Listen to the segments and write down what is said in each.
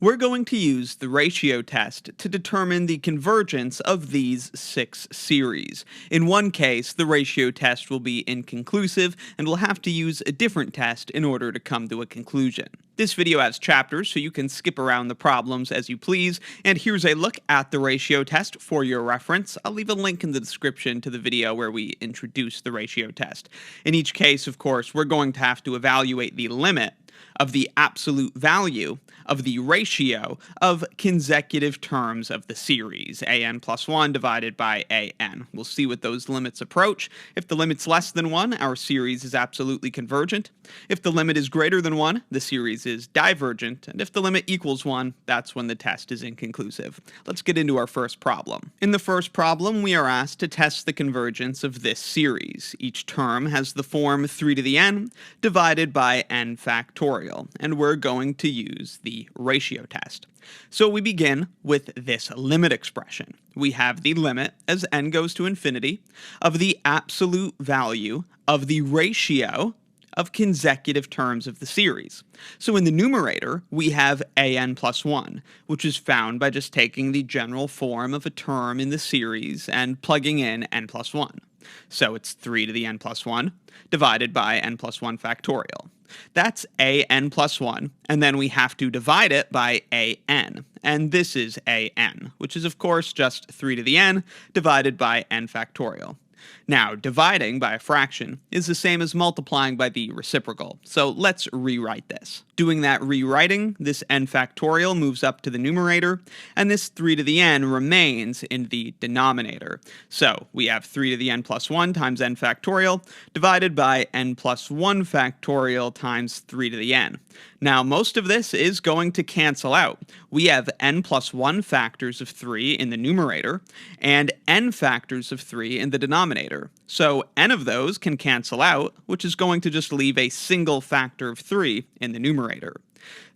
We're going to use the ratio test to determine the convergence of these 6 series. In one case, the ratio test will be inconclusive, and we'll have to use a different test in order to come to a conclusion. This video has chapters, so you can skip around the problems as you please, and here's a look at the ratio test for your reference. I'll leave a link in the description to the video where we introduce the ratio test. In each case, of course, we're going to have to evaluate the limit of the absolute value of the ratio of consecutive terms of the series, an plus 1 divided by an. We'll see what those limits approach. If the limit's less than 1, our series is absolutely convergent. If the limit is greater than 1, the series is divergent. And if the limit equals 1, that's when the test is inconclusive. Let's get into our first problem. In the first problem, we are asked to test the convergence of this series. Each term has the form 3 to the n divided by n factorial, and we're going to use the ratio test. So we begin with this limit expression. We have the limit, as n goes to infinity, of the absolute value of the ratio of consecutive terms of the series. So in the numerator, we have an plus 1, which is found by just taking the general form of a term in the series and plugging in n plus 1. So it's 3 to the n plus 1 divided by n plus 1 factorial. That's an plus 1, and then we have to divide it by an, and this is an, which is of course just 3 to the n divided by n factorial. Now, dividing by a fraction is the same as multiplying by the reciprocal, so let's rewrite this. Doing that rewriting, this n factorial moves up to the numerator, and this 3 to the n remains in the denominator. So we have 3 to the n plus 1 times n factorial divided by n plus 1 factorial times 3 to the n. Now, most of this is going to cancel out. We have n plus 1 factors of 3 in the numerator and n factors of 3 in the denominator. So n of those can cancel out, which is going to just leave a single factor of 3 in the numerator.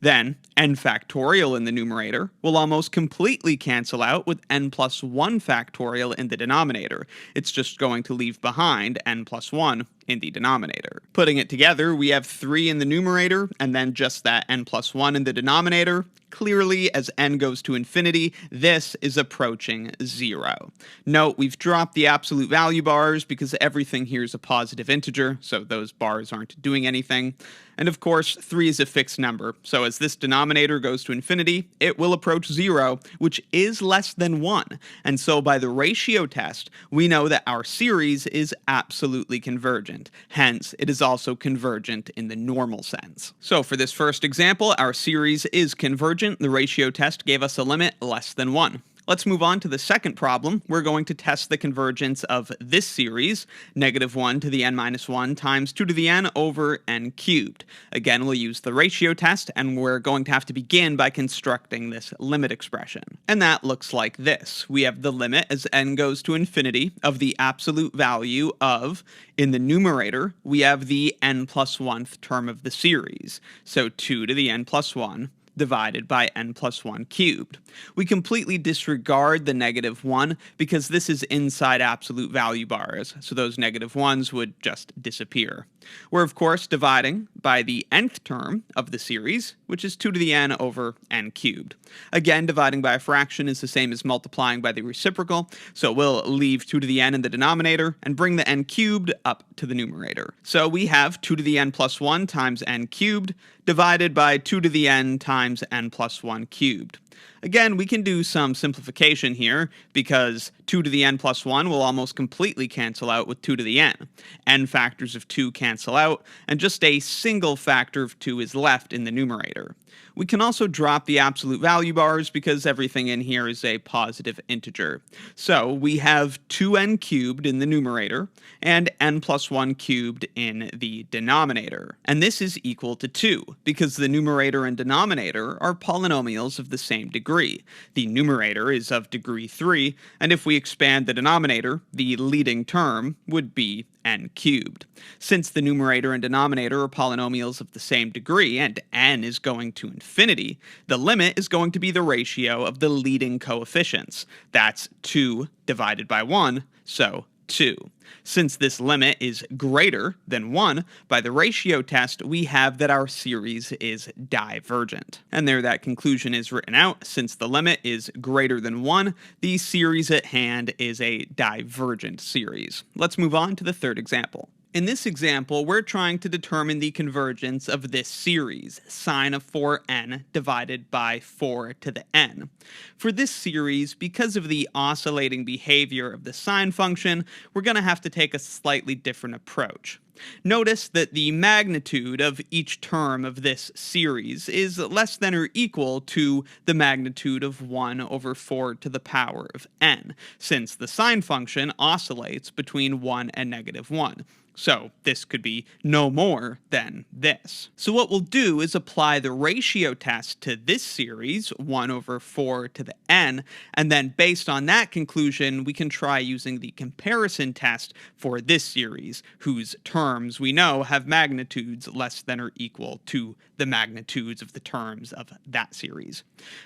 Then, n factorial in the numerator will almost completely cancel out with n plus 1 factorial in the denominator. It's just going to leave behind n plus 1 in the denominator. Putting it together, we have 3 in the numerator, and then just that n plus 1 in the denominator. Clearly, as n goes to infinity, this is approaching 0. Note, we've dropped the absolute value bars because everything here is a positive integer, so those bars aren't doing anything. And of course, 3 is a fixed number, so as this denominator goes to infinity, it will approach 0, which is less than 1. And so by the ratio test, we know that our series is absolutely convergent. Hence, it is also convergent in the normal sense. So for this first example, our series is convergent. The ratio test gave us a limit less than 1. Let's move on to the second problem. We're going to test the convergence of this series, negative 1 to the n minus 1 times 2 to the n over n cubed. Again, we'll use the ratio test, and we're going to have to begin by constructing this limit expression. And that looks like this. We have the limit as n goes to infinity of the absolute value of, in the numerator, we have the n plus 1th term of the series. So 2 to the n plus 1 divided by n plus 1 cubed. We completely disregard the negative 1 because this is inside absolute value bars, so those negative 1s would just disappear. We're of course dividing by the nth term of the series, which is 2 to the n over n cubed. Again, dividing by a fraction is the same as multiplying by the reciprocal, so we'll leave 2 to the n in the denominator and bring the n cubed up to the numerator. So we have 2 to the n plus 1 times n cubed divided by 2 to the n times n plus 1 cubed. Again, we can do some simplification here because 2 to the n plus 1 will almost completely cancel out with 2 to the n. N factors of 2 cancel out, and just a single factor of 2 is left in the numerator. We can also drop the absolute value bars because everything in here is a positive integer. So we have 2n cubed in the numerator and n plus 1 cubed in the denominator. And this is equal to 2 because the numerator and denominator are polynomials of the same degree. The numerator is of degree 3, and if we expand the denominator, the leading term would be n cubed. Since the numerator and denominator are polynomials of the same degree and n is going to infinity, the limit is going to be the ratio of the leading coefficients. That's 2 divided by 1, so 2. Since this limit is greater than 1, by the ratio test, we have that our series is divergent. And there that conclusion is written out. Since the limit is greater than 1, the series at hand is a divergent series. Let's move on to the third example. In this example, we're trying to determine the convergence of this series, sine of 4n divided by 4 to the n. For this series, because of the oscillating behavior of the sine function, we're going to have to take a slightly different approach. Notice that the magnitude of each term of this series is less than or equal to the magnitude of 1 over 4 to the power of n, since the sine function oscillates between 1 and negative 1. So this could be no more than this. So what we'll do is apply the ratio test to this series, 1 over 4 to the n, and then based on that conclusion, we can try using the comparison test for this series, whose terms we know have magnitudes less than or equal to the magnitudes of the terms of that series.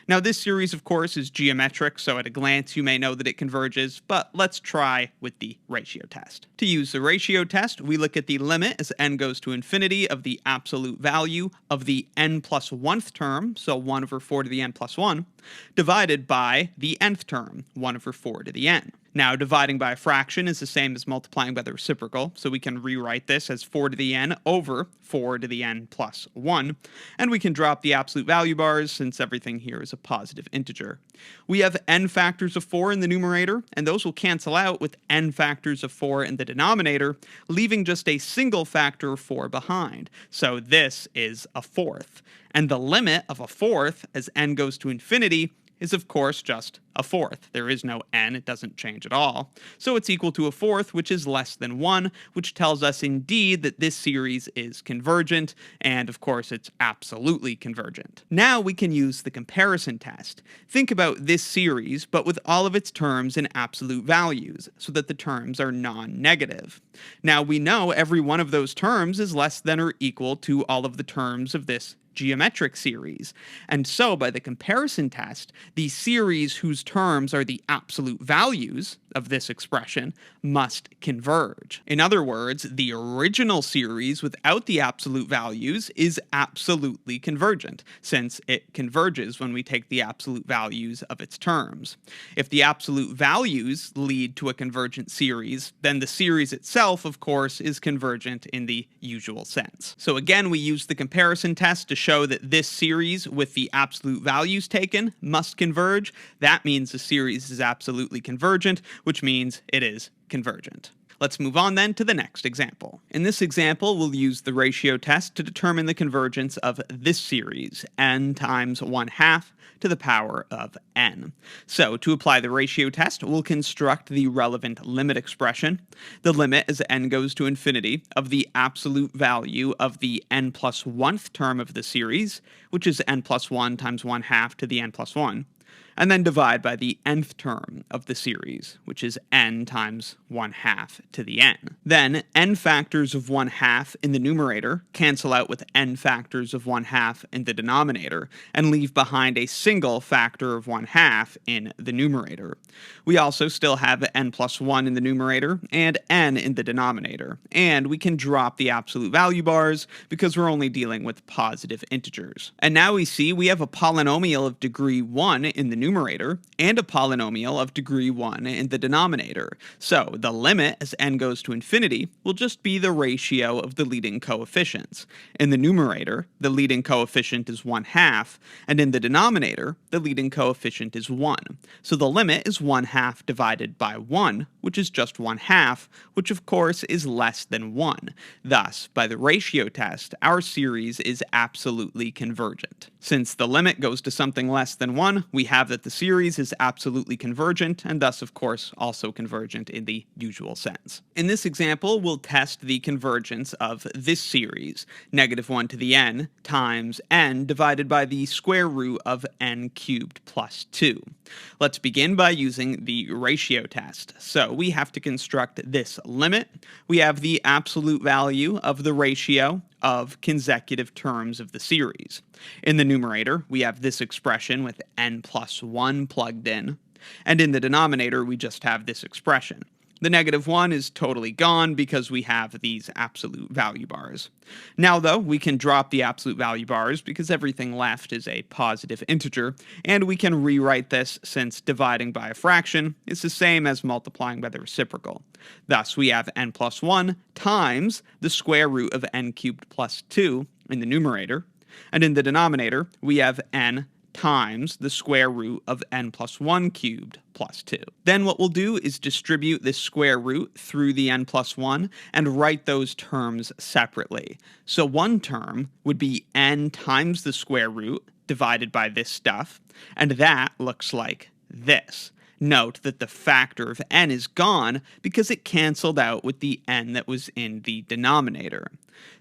Now this series, of course, is geometric, so at a glance you may know that it converges, but let's try with the ratio test. To use the ratio test, we look at the limit as n goes to infinity of the absolute value of the n plus 1th term, so 1 over 4 to the n plus 1, divided by the nth term, 1 over 4 to the n. Now, dividing by a fraction is the same as multiplying by the reciprocal, so we can rewrite this as 4 to the n over 4 to the n plus 1, and we can drop the absolute value bars since everything here is a positive integer. We have n factors of 4 in the numerator, and those will cancel out with n factors of 4 in the denominator, leaving just a single factor of 4 behind. So this is a fourth. And the limit of a fourth as n goes to infinity is of course just a fourth. There is no n, it doesn't change at all. So it's equal to a fourth, which is less than 1, which tells us indeed that this series is convergent, and of course it's absolutely convergent. Now we can use the comparison test. Think about this series, but with all of its terms in absolute values, so that the terms are non-negative. Now we know every one of those terms is less than or equal to all of the terms of this geometric series. And so by the comparison test, the series whose terms are the absolute values of this expression must converge. In other words, the original series without the absolute values is absolutely convergent, since it converges when we take the absolute values of its terms. If the absolute values lead to a convergent series, then the series itself, of course, is convergent in the usual sense. So again, we use the comparison test to show that this series with the absolute values taken must converge. That means the series is absolutely convergent, which means it is convergent. Let's move on then to the next example. In this example, we'll use the ratio test to determine the convergence of this series, n times 1/2 to the power of n. So to apply the ratio test, we'll construct the relevant limit expression. The limit as n goes to infinity of the absolute value of the n plus 1th term of the series, which is n plus 1 times 1/2 to the n plus 1. And then divide by the nth term of the series, which is n times 1/2 to the n. Then n factors of 1/2 in the numerator cancel out with n factors of 1/2 in the denominator, and leave behind a single factor of 1/2 in the numerator. We also still have n plus 1 in the numerator and n in the denominator, and we can drop the absolute value bars because we're only dealing with positive integers. And now we see we have a polynomial of degree 1 in the numerator and a polynomial of degree 1 in the denominator. So the limit as n goes to infinity will just be the ratio of the leading coefficients. In the numerator, the leading coefficient is 1/2, and in the denominator, the leading coefficient is 1. So the limit is 1/2 divided by 1, which is just 1/2, which of course is less than 1. Thus, by the ratio test, our series is absolutely convergent. Since the limit goes to something less than 1, we have that the series is absolutely convergent, and thus, of course, also convergent in the usual sense. In this example, we'll test the convergence of this series, -1 to the n times n divided by the square root of n cubed plus 2. Let's begin by using the ratio test. So we have to construct this limit. We have the absolute value of the ratio of consecutive terms of the series. In the numerator, we have this expression with n plus 1 plugged in, and in the denominator, we just have this expression. The -1 is totally gone because we have these absolute value bars. Now, though, we can drop the absolute value bars because everything left is a positive integer, and we can rewrite this since dividing by a fraction is the same as multiplying by the reciprocal. Thus, we have n plus 1 times the square root of n cubed plus 2 in the numerator, and in the denominator, we have n times the square root of n plus 1 cubed plus 2. Then what we'll do is distribute this square root through the n plus 1 and write those terms separately. So one term would be n times the square root divided by this stuff, and that looks like this. Note that the factor of n is gone because it canceled out with the n that was in the denominator.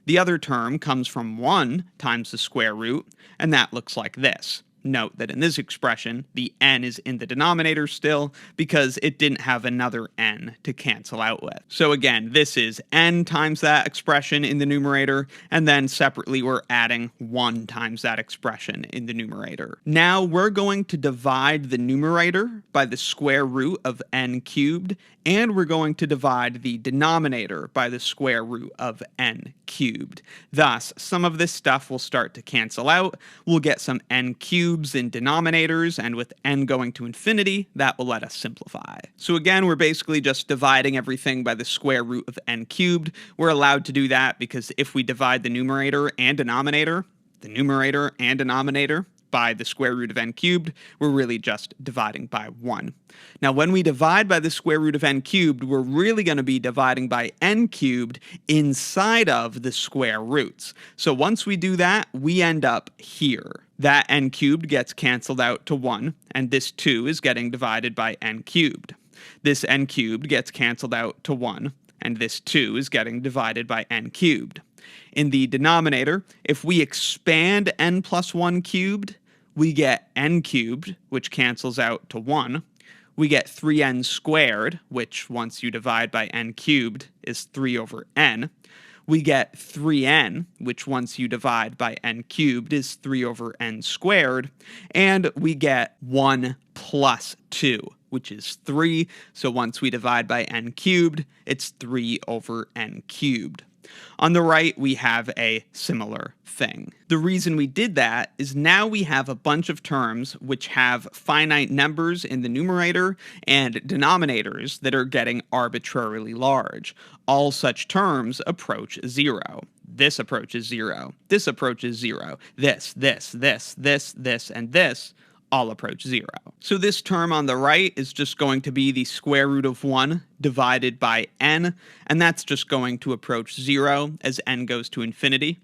The other term comes from 1 times the square root, and that looks like this. Note that in this expression, the n is in the denominator still because it didn't have another n to cancel out with. So again, this is n times that expression in the numerator, and then separately we're adding 1 times that expression in the numerator. Now we're going to divide the numerator by the square root of n cubed, and we're going to divide the denominator by the square root of n cubed. Thus, some of this stuff will start to cancel out. We'll get some n cubes in denominators, and with n going to infinity, that will let us simplify. So again, we're basically just dividing everything by the square root of n cubed. We're allowed to do that because if we divide the numerator and denominator by the square root of n cubed, we're really just dividing by 1. Now, when we divide by the square root of n cubed, we're really going to be dividing by n cubed inside of the square roots. So once we do that, we end up here. That n cubed gets canceled out to 1, and this 2 is getting divided by n cubed. This n cubed gets canceled out to 1, and this 2 is getting divided by n cubed. In the denominator, if we expand n plus 1 cubed, we get n cubed, which cancels out to 1. We get 3n squared, which once you divide by n cubed is 3 over n. We get 3n, which once you divide by n cubed is 3 over n squared. And we get 1 plus 2, which is 3. So once we divide by n cubed, it's 3 over n cubed. On the right, we have a similar thing. The reason we did that is now we have a bunch of terms which have finite numbers in the numerator and denominators that are getting arbitrarily large. All such terms approach 0. This approaches 0. This approaches 0. This, and this all approach 0. So this term on the right is just going to be the square root of 1 divided by n, and that's just going to approach 0 as n goes to infinity.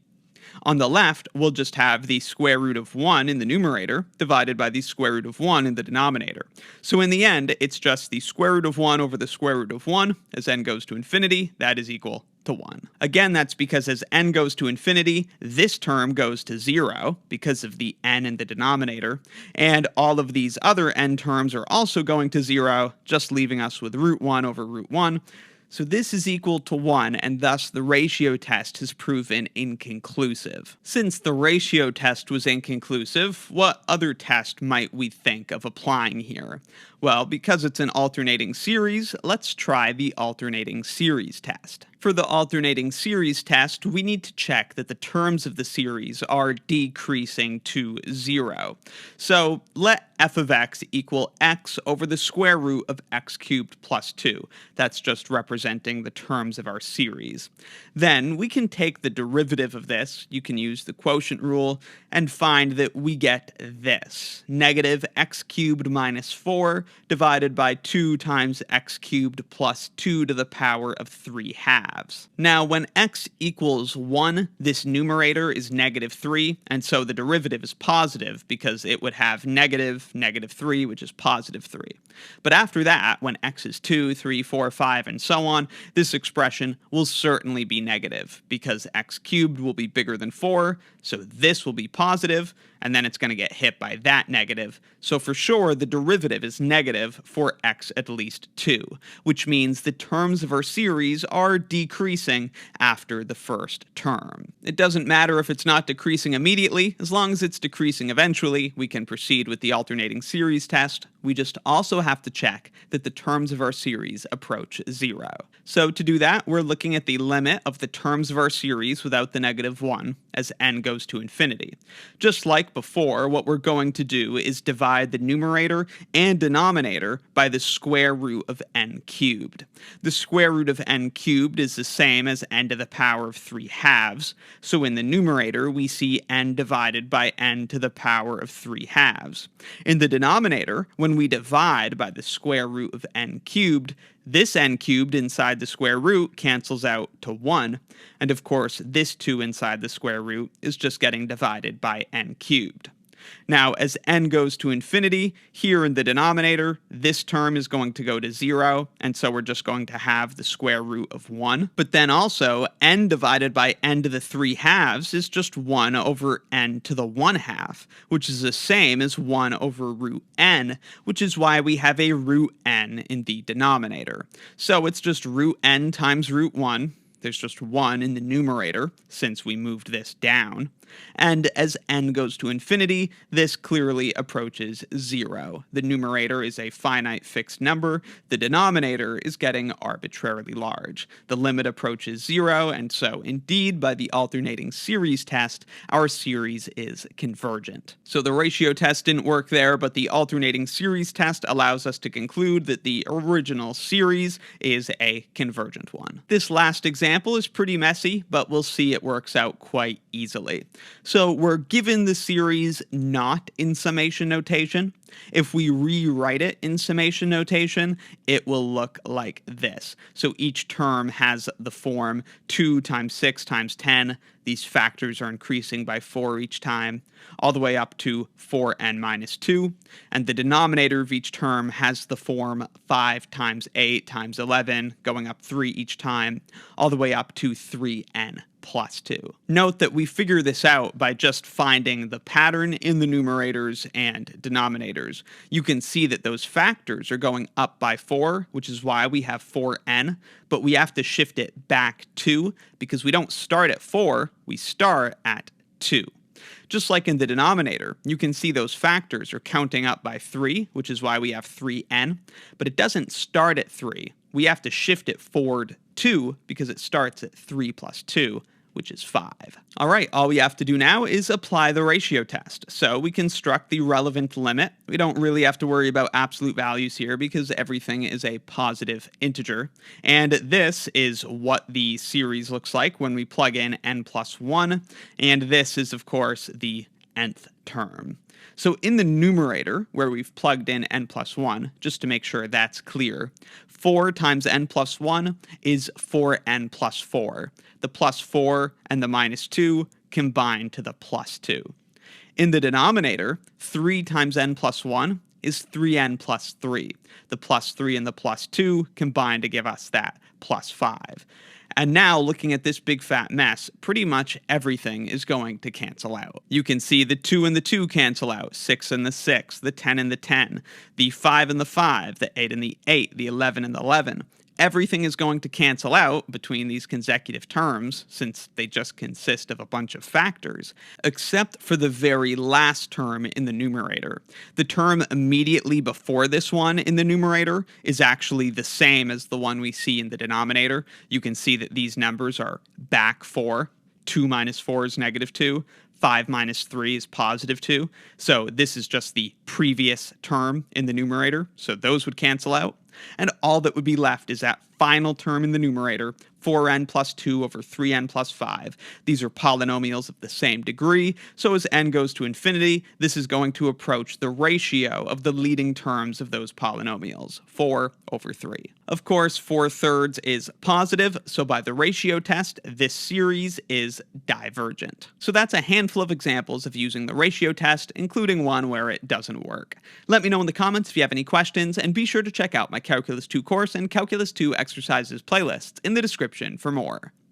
On the left, we'll just have the square root of 1 in the numerator divided by the square root of 1 in the denominator. So in the end, it's just the square root of 1 over the square root of 1 as n goes to infinity. That is equal to 1. Again, that's because as n goes to infinity, this term goes to 0 because of the n in the denominator, and all of these other n terms are also going to 0, just leaving us with root 1 over root 1. So this is equal to 1, and thus the ratio test has proven inconclusive. Since the ratio test was inconclusive, what other test might we think of applying here? Well, because it's an alternating series, let's try the alternating series test. For the alternating series test, we need to check that the terms of the series are decreasing to 0. So let f of x equal x over the square root of x cubed plus 2. That's just representing the terms of our series. Then we can take the derivative of this, you can use the quotient rule, and find that we get this. Negative x cubed minus 4 divided by 2 times x cubed plus 2 to the power of 3 halves. Now, when x equals 1, this numerator is negative 3, and so the derivative is positive because it would have negative 3, which is positive 3. But after that, when x is 2, 3, 4, 5, and so on, this expression will certainly be negative because x cubed will be bigger than 4, so this will be positive, and then it's going to get hit by that negative. So for sure, the derivative is negative for x at least 2, which means the terms of our series are decreasing after the first term. It doesn't matter if it's not decreasing immediately. As long as it's decreasing eventually, we can proceed with the alternating series test We just also have to check that the terms of our series approach 0. So to do that, we're looking at the limit of the terms of our series without the negative 1 as n goes to infinity. Just like before, what we're going to do is divide the numerator and denominator by the square root of n cubed. The square root of n cubed is the same as n to the power of 3/2, so in the numerator we see n divided by n to the power of 3/2. In the denominator, when we divide by the square root of n cubed, this n cubed inside the square root cancels out to 1, and of course this 2 inside the square root is just getting divided by n cubed. Now, as n goes to infinity, here in the denominator, this term is going to go to 0, and so we're just going to have the square root of 1. But then also, n divided by n to the 3/2 is just 1 over n to the 1/2, which is the same as 1 over root n, which is why we have a root n in the denominator. So it's just root n times root 1. There's just 1 in the numerator, since we moved this down. And as n goes to infinity, this clearly approaches 0. The numerator is a finite fixed number. The denominator is getting arbitrarily large. The limit approaches 0, and so indeed, by the alternating series test, our series is convergent. So the ratio test didn't work there, but the alternating series test allows us to conclude that the original series is a convergent one. This last example is pretty messy, but we'll see it works out quite easily. So we're given the series not in summation notation. If we rewrite it in summation notation, it will look like this. So each term has the form 2 times 6 times 10. These factors are increasing by 4 each time, all the way up to 4n minus 2. And the denominator of each term has the form 5 times 8 times 11, going up 3 each time, all the way up to 3n plus 2. Note that we figure this out by just finding the pattern in the numerators and denominators. You can see that those factors are going up by 4, which is why we have 4n, but we have to shift it back 2 because we don't start at 4, we start at 2. Just like in the denominator, you can see those factors are counting up by 3, which is why we have 3n, but it doesn't start at 3. We have to shift it forward 2 because it starts at 3 plus 2, which is 5. All right, all we have to do now is apply the ratio test. So we construct the relevant limit. We don't really have to worry about absolute values here because everything is a positive integer. And this is what the series looks like when we plug in n plus 1. And this is, of course, the nth term. So in the numerator, where we've plugged in n plus 1, just to make sure that's clear, 4 times n plus 1 is 4n plus 4. The plus 4 and the minus 2 combine to the plus 2. In the denominator, 3 times n plus 1 is 3n plus 3. The plus 3 and the plus 2 combine to give us that plus 5. And now, looking at this big fat mess, pretty much everything is going to cancel out. You can see the 2 and the 2 cancel out, 6 and the 6, the 10 and the 10, the 5 and the 5, the 8 and the 8, the 11 and the 11. Everything is going to cancel out between these consecutive terms, since they just consist of a bunch of factors, except for the very last term in the numerator. The term immediately before this one in the numerator is actually the same as the one we see in the denominator. You can see that these numbers are back 4. 2 minus 4 is negative 2. 5 minus 3 is positive 2. So this is just the previous term in the numerator. So those would cancel out. And all that would be left is that final term in the numerator, 4n plus 2 over 3n plus 5. These are polynomials of the same degree, so as n goes to infinity, this is going to approach the ratio of the leading terms of those polynomials, 4 over 3. Of course, 4/3 is positive, so by the ratio test, this series is divergent. So that's a handful of examples of using the ratio test, including one where it doesn't work. Let me know in the comments if you have any questions, and be sure to check out my Calculus 2 course and Calculus 2 exercises playlists in the description for more.